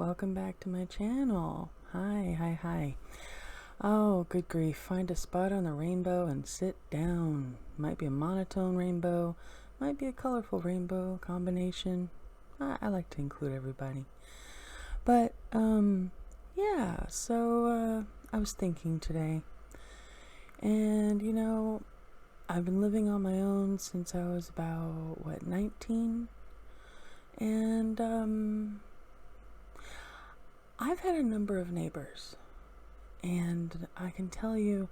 welcome back to my channel. Hi. Oh, good grief. Find a spot on the rainbow and sit down. Might be a monotone rainbow, might be a colorful rainbow combination. I like to include everybody. But, yeah, so I was thinking today, and I've been living on my own since I was about, 19? And, I've had a number of neighbors, and I can tell you,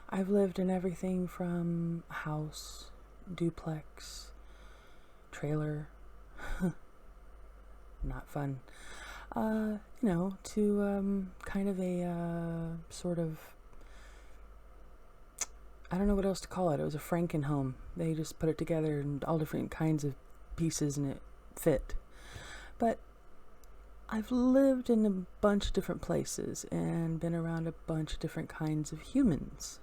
I've lived in everything from house, duplex, trailer, not fun, to kind of a sort of, I don't know what else to call it. It was a Franken home. They just put it together in all different kinds of pieces and it fit. But I've lived in a bunch of different places and been around a bunch of different kinds of humans.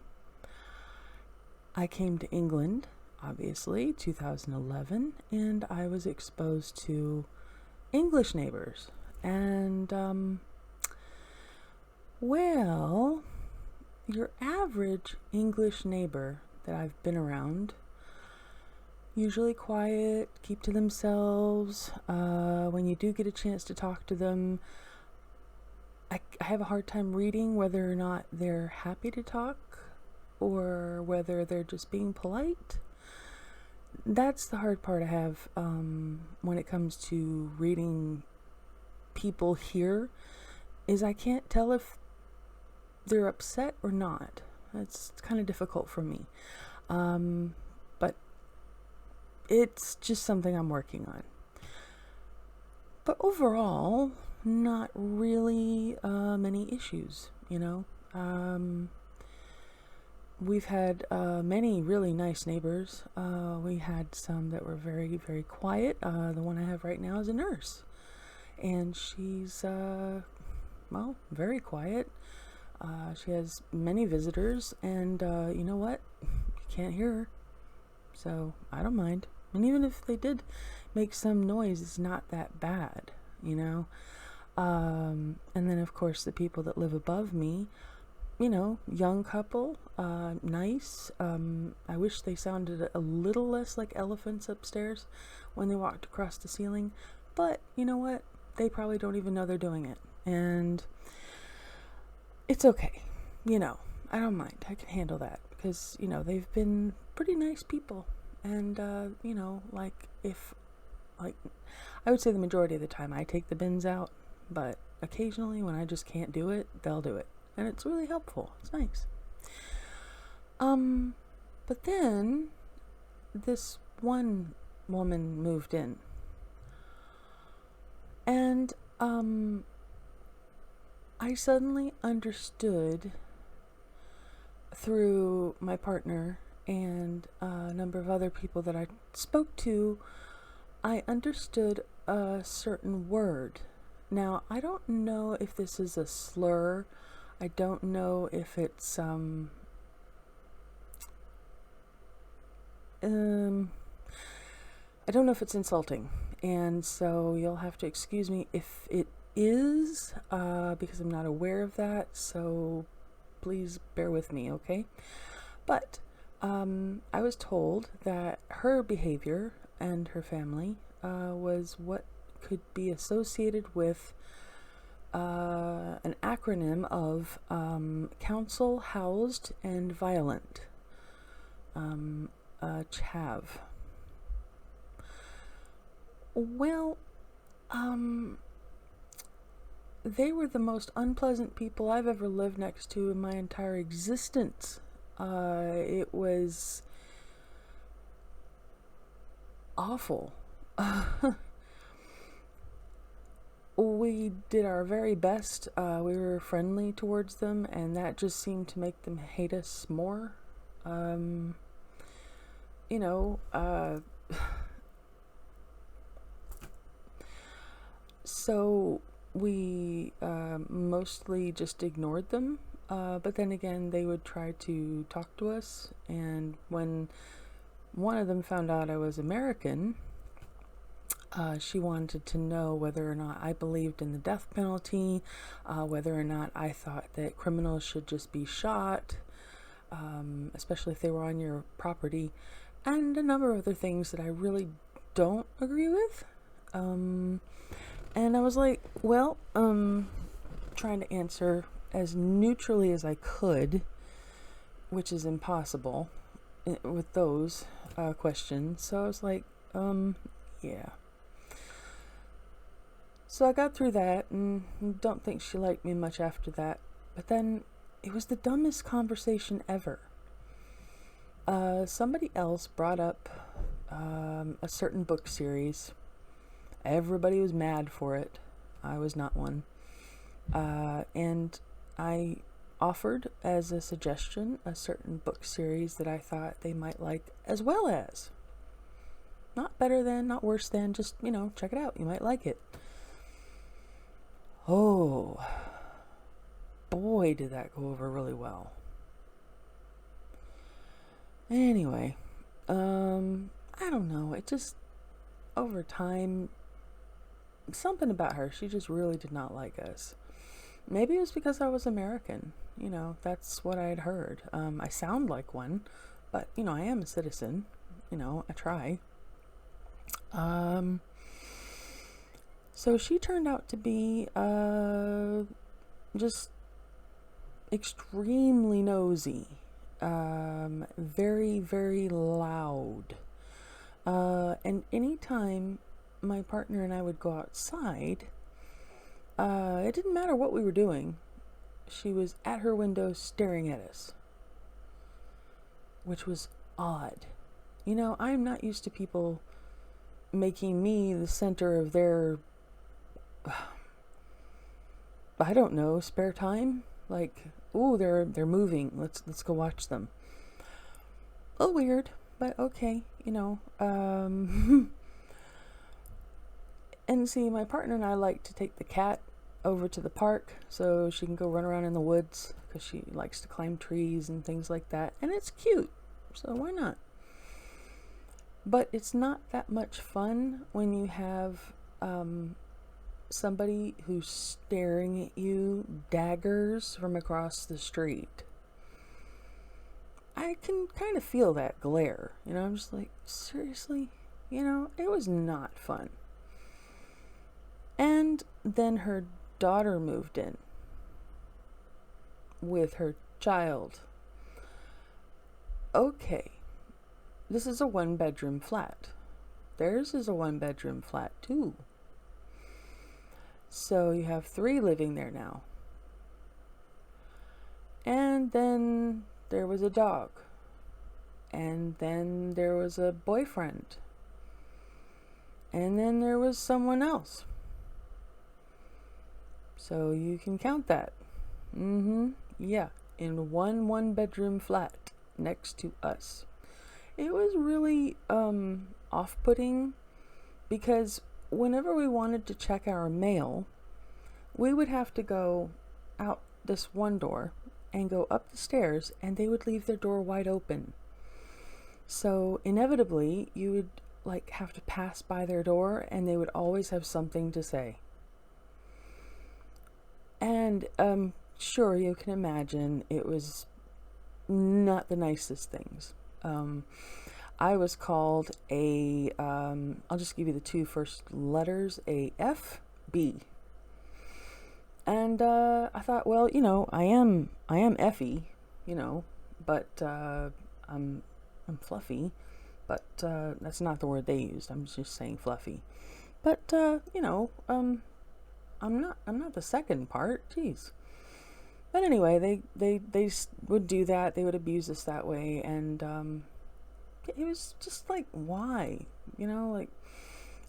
I came to England, obviously, 2011, and I was exposed to English neighbors. And, your average English neighbor that I've been around, usually quiet, keep to themselves. When you do get a chance to talk to them, I have a hard time reading whether or not they're happy to talk or whether they're just being polite. That's the hard part I have when it comes to reading people here, is I can't tell if they're upset or not. It's kind of difficult for me. But it's just something I'm working on. But overall, not really many issues, We've had many really nice neighbors. We had some that were very, very quiet. The one I have right now is a nurse. And she's, very quiet. She has many visitors, and you know what? You can't hear her. So I don't mind. And even if they did make some noise, it's not that bad, And then, of course, the people that live above me, young couple, nice. I wish they sounded a little less like elephants upstairs when they walked across the ceiling. But you know what? They probably don't even know they're doing it. And it's okay. I don't mind. I can handle that because, they've been pretty nice people. And, I would say the majority of the time I take the bins out, but occasionally when I just can't do it, they'll do it. And it's really helpful. It's nice. But then this one woman moved in. And, I suddenly understood through my partner and a number of other people that I spoke to, I understood a certain word. Now, I don't know if this is a slur. I don't know if it's, I don't know if it's insulting. And so you'll have to excuse me if it is, because I'm not aware of that. So please bear with me, okay? But I was told that her behavior and her family was what could be associated with an acronym of council housed and violent, Chav. Well, they were the most unpleasant people I've ever lived next to in my entire existence. It was awful. We did our very best. We were friendly towards them, and that just seemed to make them hate us more. So we mostly just ignored them. But then again, they would try to talk to us, and when one of them found out I was American, She wanted to know whether or not I believed in the death penalty, whether or not I thought that criminals should just be shot, especially if they were on your property, and a number of other things that I really don't agree with. And I was like, well, trying to answer as neutrally as I could, which is impossible with those questions. So I was like, yeah. So I got through that, and don't think she liked me much after that. But then it was the dumbest conversation ever. Somebody else brought up a certain book series. Everybody was mad for it. I was not one. And I offered as a suggestion a certain book series that I thought they might like, as well as. Not better than, not worse than, just, check it out. You might like it. Oh, boy, did that go over really well. Anyway, I don't know. It just, over time, something about her, she just really did not like us. Maybe it was because I was American. That's what I had heard. I sound like one, but, I am a citizen. I try. So she turned out to be just extremely nosy, very, very loud. And anytime my partner and I would go outside, it didn't matter what we were doing. She was at her window staring at us, which was odd. I'm not used to people making me the center of their, I don't know, spare time. Like, ooh, they're moving. Let's go watch them. A little weird, but okay, And see, my partner and I like to take the cat over to the park so she can go run around in the woods, because she likes to climb trees and things like that, and it's cute, so why not? But it's not that much fun when you have somebody who's staring at you, daggers from across the street. I can kind of feel that glare. I'm just like, seriously? It was not fun. And then her daughter moved in with her child. Okay, this is a 1-bedroom flat. Theirs is a 1-bedroom flat too. So you have 3 living there now. And then there was a dog. And then there was a boyfriend. And then there was someone else. So you can count that. Yeah, in one 1-bedroom flat next to us. It was really off-putting, because whenever we wanted to check our mail, we would have to go out this one door and go up the stairs, and they would leave their door wide open. So inevitably, you would have to pass by their door, and they would always have something to say. And sure, you can imagine it was not the nicest things. I was called I'll just give you the 2 first letters, a FB. And I thought, well, I am Effie, but I'm fluffy, but that's not the word they used. I'm just saying fluffy. But I'm not the second part. Jeez. But anyway, they would do that. They would abuse us that way, and it was just like, why?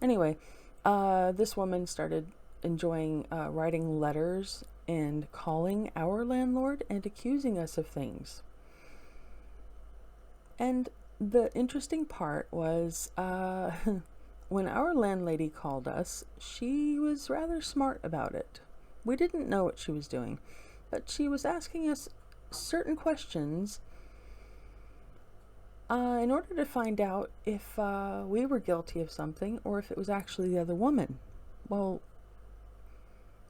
Anyway, this woman started enjoying writing letters and calling our landlord and accusing us of things. And the interesting part was, when our landlady called us, she was rather smart about it. We didn't know what she was doing, but she was asking us certain questions in order to find out if we were guilty of something or if it was actually the other woman. Well,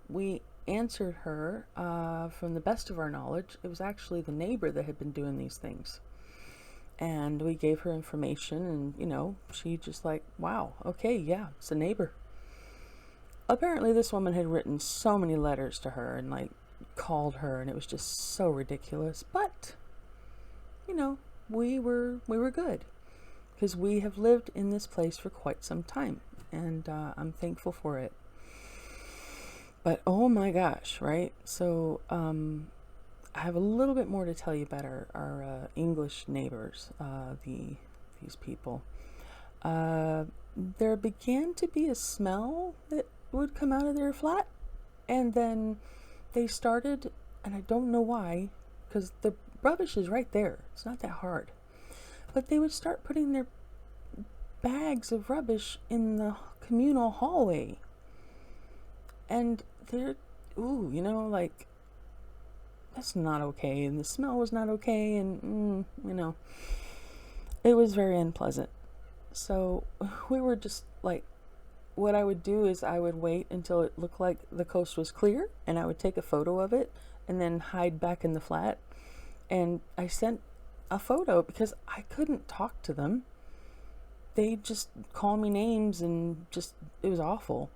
we answered her, from the best of our knowledge, it was actually the neighbor that had been doing these things. And we gave her information, and, you know, she just like, wow, okay, yeah, it's a neighbor. Apparently this woman had written so many letters to her and like called her, and it was just so ridiculous. But, you know, we were good because we have lived in this place for quite some time, and I'm thankful for it. But oh my gosh, right? So I have a little bit more to tell you about our English neighbors, these people. There began to be a smell that would come out of their flat, and then they started, and I don't know why, because the rubbish is right there. It's not that hard. But they would start putting their bags of rubbish in the communal hallway. And they're, ooh, you know, like, that's not okay. And the smell was not okay. And, you know, it was very unpleasant. So we were just like, what I would do is I would wait until it looked like the coast was clear, and I would take a photo of it and then hide back in the flat. And I sent a photo because I couldn't talk to them. They just call me names, and just, it was awful.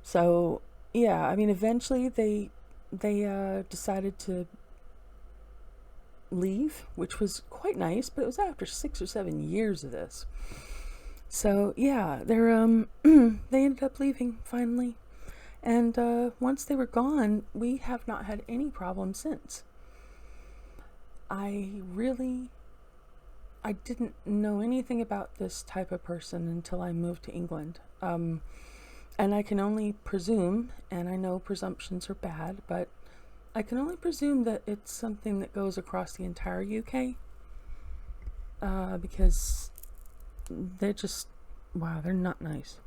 So yeah, I mean, eventually they decided to leave, which was quite nice, but it was after 6 or 7 years of this. So yeah, they're they ended up leaving finally, and once they were gone, we have not had any problems since. I didn't know anything about this type of person until I moved to England. And I can only presume, and I know presumptions are bad, but I can only presume that it's something that goes across the entire UK. Because they're just, wow, they're not nice.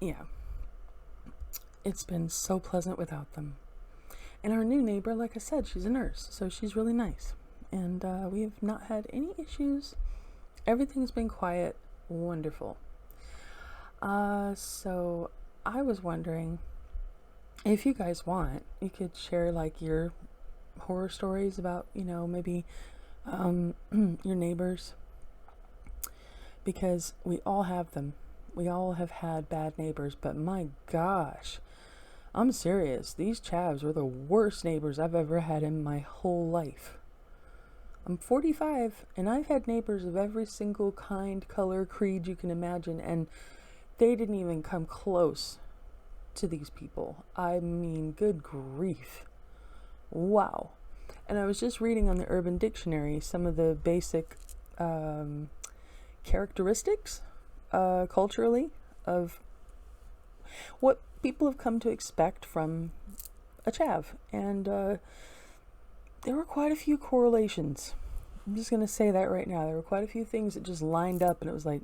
Yeah. It's been so pleasant without them. And our new neighbor, like I said, she's a nurse, so she's really nice. And we have not had any issues. Everything's been quiet, wonderful. So I was wondering, if you guys want, you could share like your horror stories about, you know, maybe your neighbors, because we all have them. We all have had bad neighbors, but my gosh, I'm serious. These Chavs were the worst neighbors I've ever had in my whole life. I'm 45, and I've had neighbors of every single kind, color, creed you can imagine, and they didn't even come close to these people. I mean, good grief. Wow. And I was just reading on the Urban Dictionary some of the basic characteristics culturally of what people have come to expect from a Chav, and there were quite a few correlations. I'm just going to say that right now. There were quite a few things that just lined up, and it was like,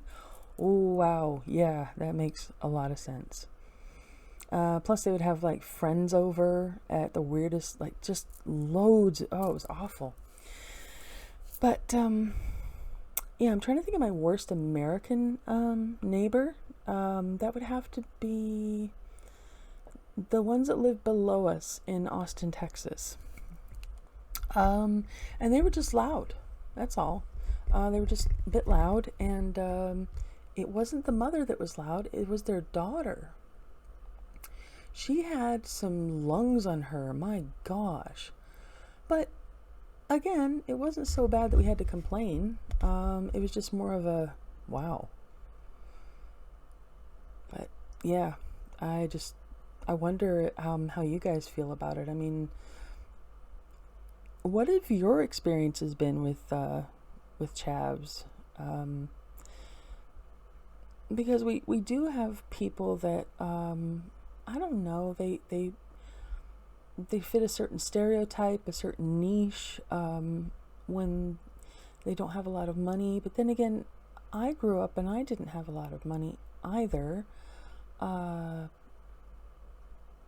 oh wow, yeah, that makes a lot of sense. Plus they would have like friends over at the weirdest, like just loads. Oh, it was awful. But yeah, I'm trying to think of my worst American neighbor. That would have to be the ones that live below us in Austin, Texas. And they were just loud. That's all. They were just a bit loud, and it wasn't the mother that was loud, it was their daughter. She had some lungs on her, my gosh. But again, it wasn't so bad that we had to complain. It was just more of a wow. But yeah, I wonder how you guys feel about it. I mean, what have your experiences been with Chavs? Because we do have people that I don't know, they fit a certain stereotype, a certain niche, when they don't have a lot of money. But then again, I grew up and I didn't have a lot of money either. I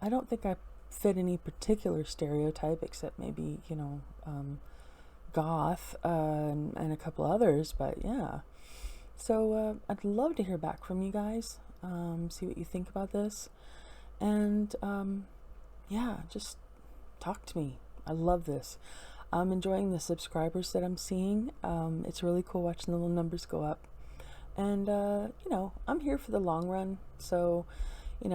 don't think I fit any particular stereotype, except maybe, goth, and a couple others, but yeah. So I'd love to hear back from you guys, see what you think about this, and yeah, just talk to me. I love this. I'm enjoying the subscribers that I'm seeing. It's really cool watching the little numbers go up, and I'm here for the long run. So in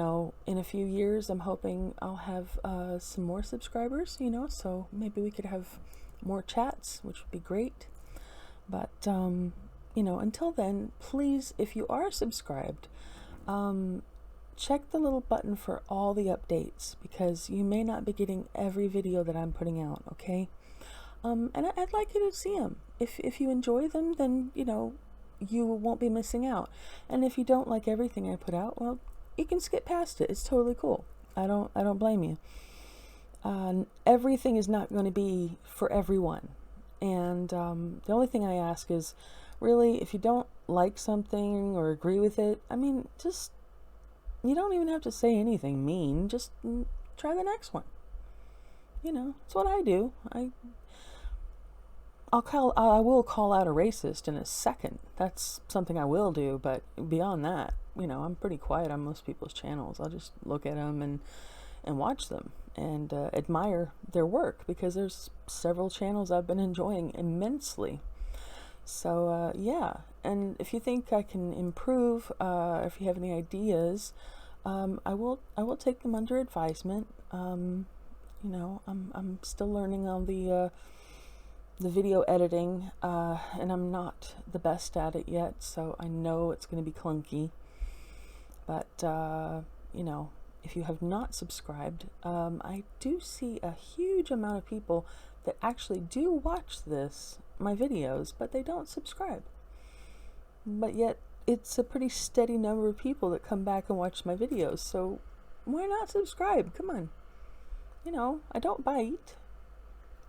a few years, I'm hoping I'll have some more subscribers, so maybe we could have more chats, which would be great. But until then, please, if you are subscribed, check the little button for all the updates, because you may not be getting every video that I'm putting out, okay? And I'd like you to see them. If you enjoy them, then you won't be missing out. And if you don't like everything I put out, well, you can skip past it. It's totally cool. I don't blame you. Everything is not going to be for everyone, and the only thing I ask is, really, if you don't like something or agree with it, I mean, just, you don't even have to say anything mean. Just try the next one. It's what I do. I will call out a racist in a second. That's something I will do. But beyond that, I'm pretty quiet on most people's channels. I'll just look at them and watch them and admire their work, because there's several channels I've been enjoying immensely. So yeah, and if you think I can improve, if you have any ideas, I will take them under advisement. I'm still learning on the video editing, and I'm not the best at it yet, so I know it's going to be clunky. But if you have not subscribed, I do see a huge amount of people that actually do watch my videos, but they don't subscribe. But yet it's a pretty steady number of people that come back and watch my videos, so why not subscribe? Come on. I don't bite.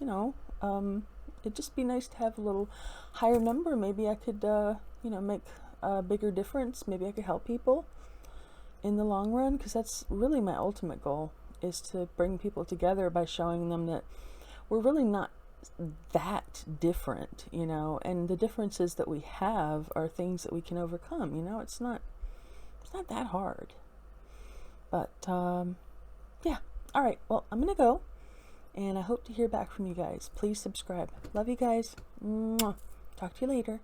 It'd just be nice to have a little higher number. Maybe I could make a bigger difference. Maybe I could help people in the long run, because that's really my ultimate goal, is to bring people together by showing them that we're really not that different, and the differences that we have are things that we can overcome. It's not that hard. But yeah, all right, well, I'm gonna go, and I hope to hear back from you guys. Please subscribe. Love you guys. Mwah. Talk to you later.